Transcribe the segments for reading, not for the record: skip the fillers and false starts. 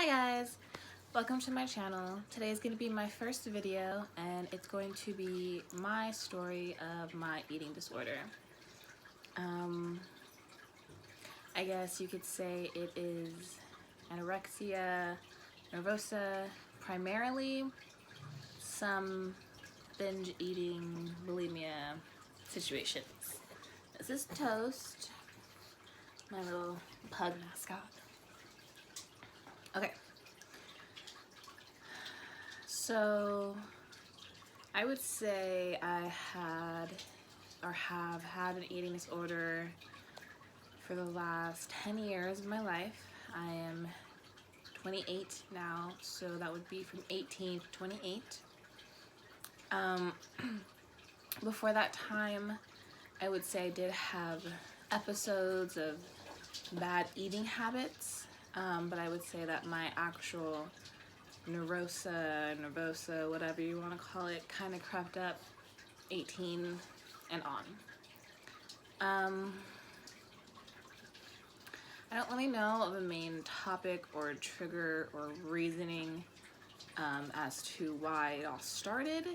Hi guys, welcome to my channel. Today is going to be my first video and it's going to be my story of my eating disorder. I guess you could say it is anorexia nervosa, primarily some binge eating bulimia situations. This is Toast, my little pug mascot. Okay. So I would say I had or have had an eating disorder for the last 10 years of my life. I am 28 now, so that would be from 18 to 28. Before that time, I would say I did have episodes of bad eating habits, but I would say that my actual nervosa, whatever you want to call it, kind of crept up 18 and on. I don't really know of a main topic or trigger or reasoning as to why it all started.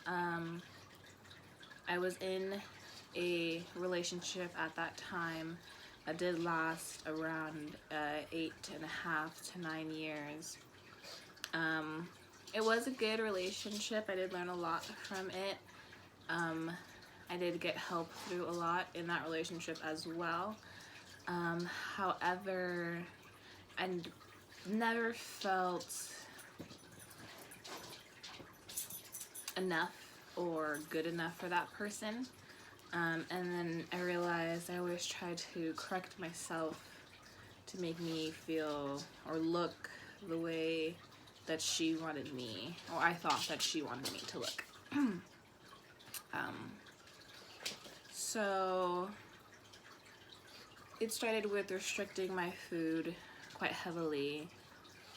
I was in a relationship at that time that did last around 8.5 to 9 years. It was a good relationship. I did learn a lot from it. I did get help through a lot in that relationship as well. However, I never felt enough or good enough for that person. And then I realized I always tried to correct myself to make me feel or look the way that she wanted me, or I thought that she wanted me to look. So it started with restricting my food quite heavily.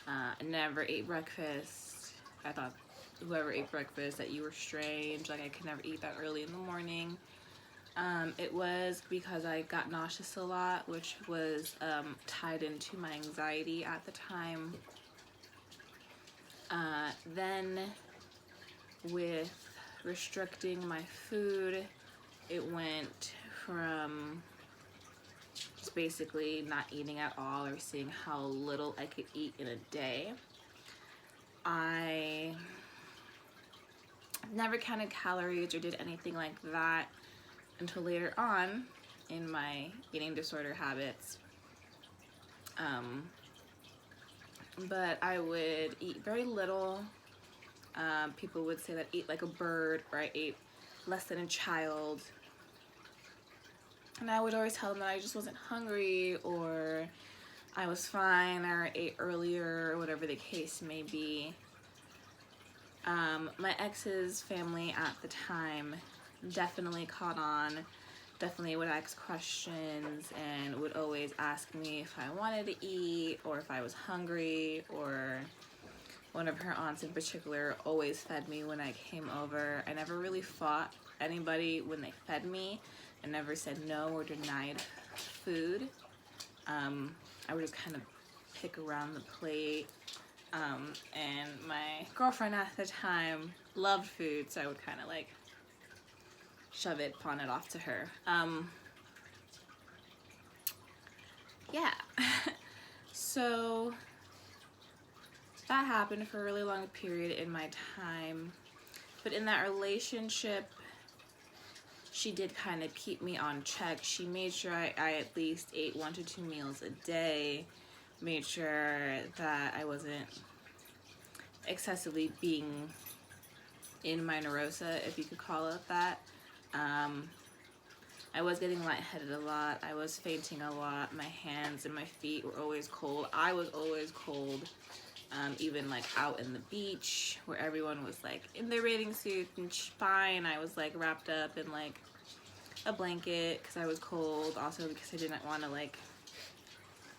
I never ate breakfast. I thought whoever ate breakfast that you were strange, like I could never eat that early in the morning. It was because I got nauseous a lot, which was tied into my anxiety at the time. Then with restricting my food, it went from just basically not eating at all or seeing how little I could eat in a day. I never counted calories or did anything like that until later on in my eating disorder habits. But I would eat very little. People would say that I eat like a bird, or I ate less than a child. And I would always tell them that I just wasn't hungry, or I was fine, or ate earlier, or whatever the case may be. My ex's family at the time definitely caught on, definitely would ask questions and would always ask me if I wanted to eat or if I was hungry, or one of her aunts in particular always fed me when I came over. I never really fought anybody when they fed me. I never said no or denied food. I would just kind of pick around the plate. And my girlfriend at the time loved food, so I would kind of like shove it, pawn it off to her. Yeah. So that happened for a really long period in my time. But in that relationship, she did kind of keep me on check. She made sure I at least ate 1 to 2 meals a day, made sure that I wasn't excessively being in my neurosa, if you could call it that. I was getting lightheaded a lot. I was fainting a lot. My hands and my feet were always cold. I was always cold. Even like out in the beach where everyone was like in their bathing suit and fine, I was like wrapped up in like a blanket because I was cold, also because I didn't want to like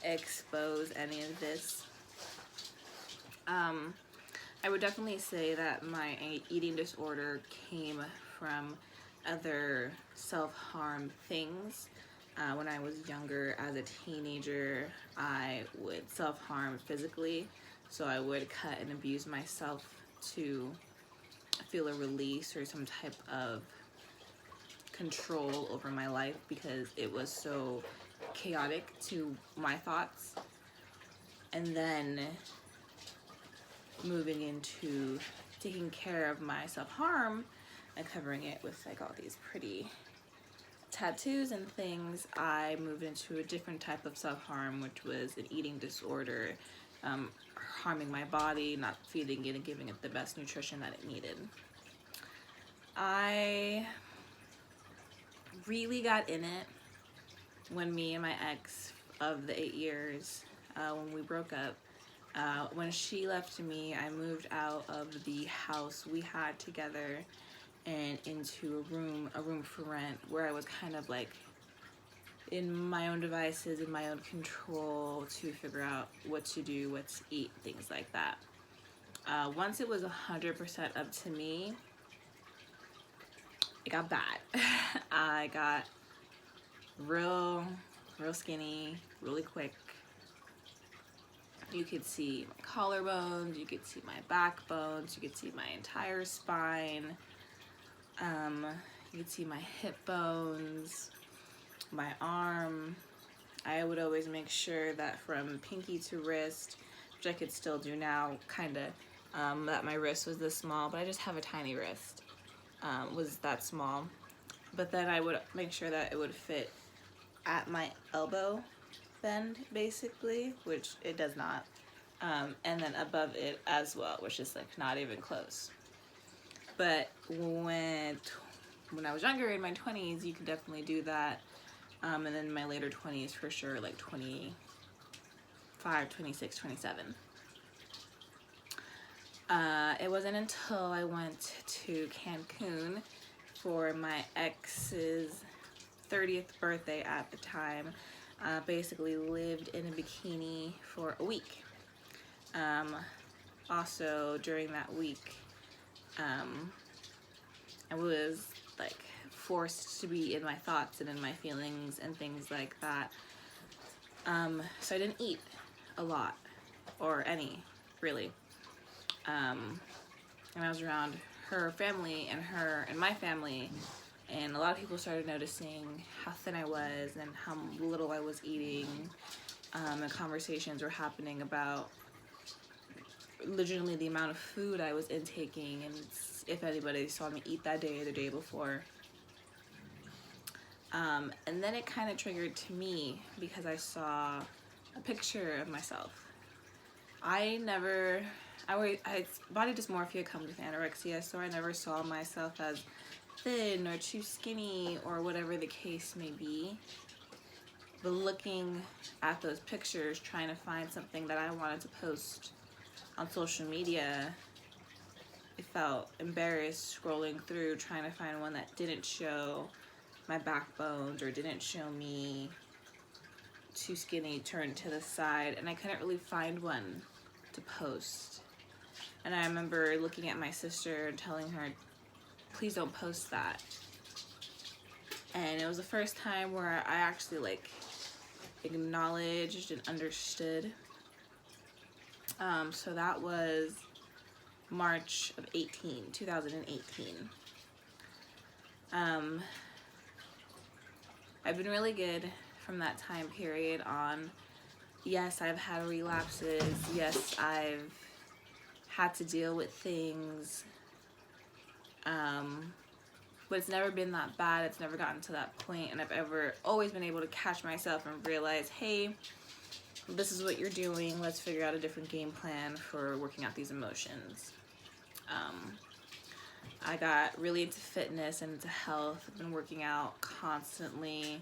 expose any of this. I would definitely say that my eating disorder came from other self-harm things. When I was younger, as a teenager, I would self-harm physically. So I would cut and abuse myself to feel a release or some type of control over my life, because it was so chaotic to my thoughts. And then moving into taking care of my self-harm and covering it with like all these pretty tattoos and things, I moved into a different type of self-harm, which was an eating disorder, harming my body, not feeding it and giving it the best nutrition that it needed. I really got in it when me and my ex of the 8 years, when we broke up. When she left me, I moved out of the house we had together and into a room for rent, where I was kind of like in my own devices, in my own control, to figure out what to do, what to eat, things like that. Once it was 100% up to me, it got bad. I got real skinny really quick. You could see my collarbones, you could see my backbones, you could see my entire spine. You could see my hip bones, my arm. I would always make sure that from pinky to wrist, which I could still do now, kinda, that my wrist was this small, but I just have a tiny wrist, was that small. But then I would make sure that it would fit at my elbow bend, basically, which it does not. And then above it as well, which is like not even close. But when I was younger, in my 20s, you could definitely do that. And then in my later 20s, for sure, like 25, 26, 27. It wasn't until I went to Cancun for my ex's 30th birthday at the time. Basically lived in a bikini for a week. Also during that week, I was like forced to be in my thoughts and in my feelings and things like that. So I didn't eat a lot, or any, really. And I was around her family and my family, and a lot of people started noticing how thin I was and how little I was eating. And conversations were happening about legitimately the amount of food I was intaking, and if anybody saw me eat that day or the day before. And then it kind of triggered to me because I saw a picture of myself. I had body dysmorphia comes with anorexia, so I never saw myself as thin or too skinny or whatever the case may be. But looking at those pictures, trying to find something that I wanted to post on social media, I felt embarrassed scrolling through, trying to find one that didn't show my backbones or didn't show me too skinny turned to the side, and I couldn't really find one to post. And I remember looking at my sister and telling her, please don't post that. And it was the first time where I actually like acknowledged and understood. So that was March of 2018. I've been really good from that time period on. Yes, I've had relapses. Yes, I've had to deal with things. But it's never been that bad. It's never gotten to that point, and I've always been able to catch myself and realize, hey, this is what you're doing. Let's figure out a different game plan for working out these emotions. I got really into fitness and into health. I've been working out constantly,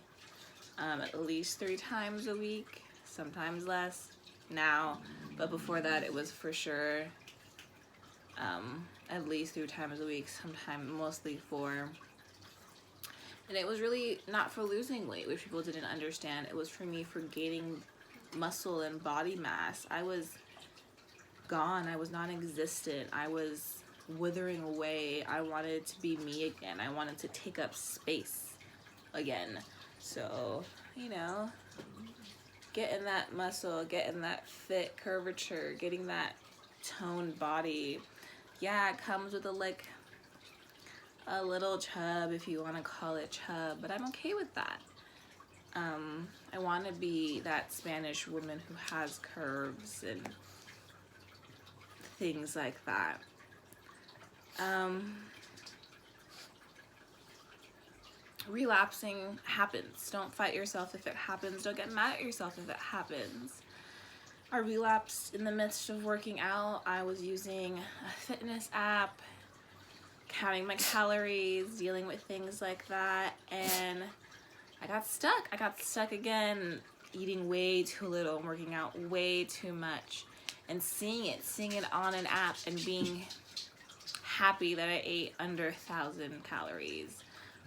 at least 3 times a week, sometimes less now, but before that it was for sure at least 3 times a week, sometimes mostly 4. And it was really not for losing weight, which people didn't understand. It was for me for gaining muscle and body mass. I was gone. I was non-existent. I was withering away. I wanted to be me again. I wanted to take up space again. So, you know, getting that muscle, getting that fit curvature, getting that toned body. Yeah, it comes with a little chub, if you want to call it chub, but I'm okay with that. I want to be that Spanish woman who has curves and things like that. Relapsing happens. Don't fight yourself if it happens. Don't get mad at yourself if it happens. I relapsed in the midst of working out. I was using a fitness app, counting my calories, dealing with things like that, and I got stuck. I got stuck again, eating way too little, working out way too much, and seeing it on an app and being happy that I ate under 1,000 calories,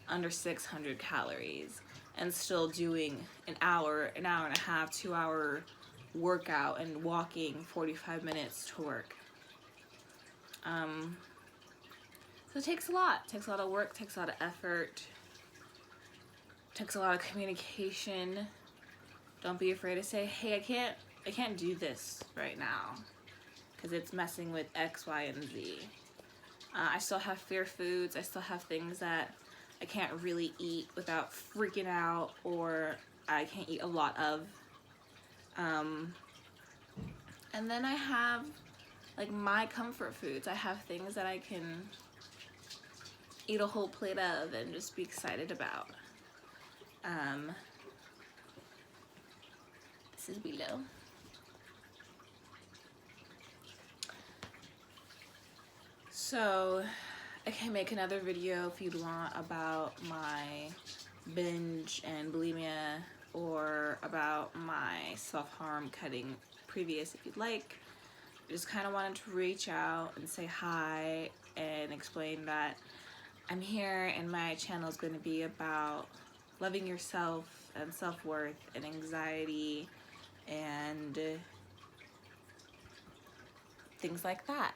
under 600 calories, and still doing an hour and a half, 2-hour workout and walking 45 minutes to work. So it takes a lot. It takes a lot of work, takes a lot of effort, takes a lot of communication. Don't be afraid to say, hey, I can't do this right now because it's messing with X, Y, and Z. I still have fear foods. I still have things that I can't really eat without freaking out, or I can't eat a lot of. And then I have like my comfort foods. I have things that I can eat a whole plate of and just be excited about. This is below. So I can make another video if you'd want about my binge and bulimia, or about my self-harm cutting previous if you'd like. I just kind of wanted to reach out and say hi and explain that I'm here, and my channel is going to be about loving yourself and self-worth and anxiety and things like that.